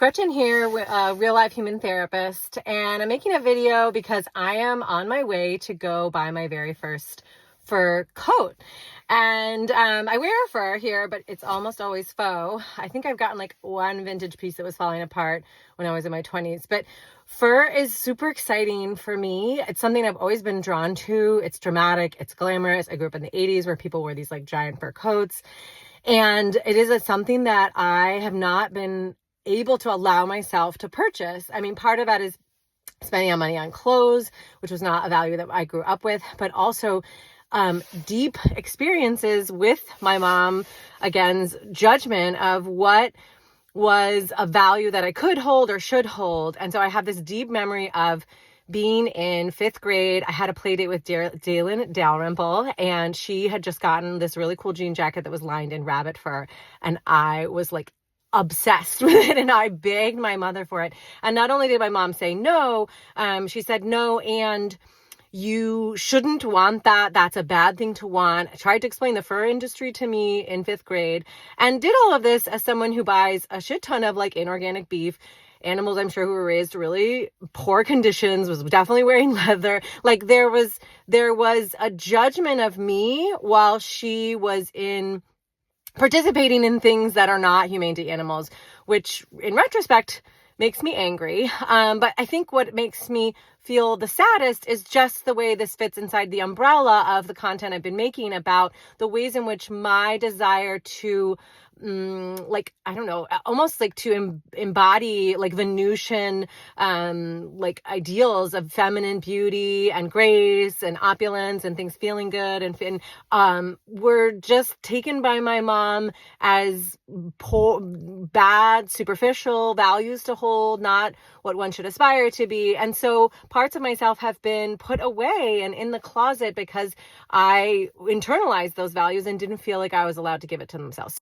Gretchen here, real life human therapist, and I'm making a video because I am on my way to go buy my very first fur coat. And I wear fur here, but it's almost always faux. I think I've gotten like one vintage piece that was falling apart when I was in my 20s, but fur is super exciting for me. It's something I've always been drawn to. It's dramatic, it's glamorous. I grew up in the 80s where people wore these like giant fur coats. And it is something that I have not been able to allow myself to purchase. I mean, part of that is spending money on clothes, which was not a value that I grew up with, but also deep experiences with my mom, again's judgment of what was a value that I could hold or should hold. And so I have this deep memory of being in 5th grade. I had a play date with Dalen Dalrymple, and she had just gotten this really cool jean jacket that was lined in rabbit fur. And I was like obsessed with it, and I begged my mother for it. And not only did my mom say no, she said no, and you shouldn't want that. That's a bad thing to want. I tried to explain the fur industry to me in 5th grade, and did all of this as someone who buys a shit ton of like inorganic beef, animals I'm sure who were raised really poor conditions, was definitely wearing leather. Like there was a judgment of me while she was participating in things that are not humane to animals, which in retrospect makes me angry. But I think what makes me feel the saddest is just the way this fits inside the umbrella of the content I've been making about the ways in which my desire to almost like to embody like Venusian like ideals of feminine beauty and grace and opulence and things feeling good and were just taken by my mom as poor, bad, superficial values to hold, not what one should aspire to be. And so parts of myself have been put away and in the closet because I internalized those values and didn't feel like I was allowed to give it to themselves.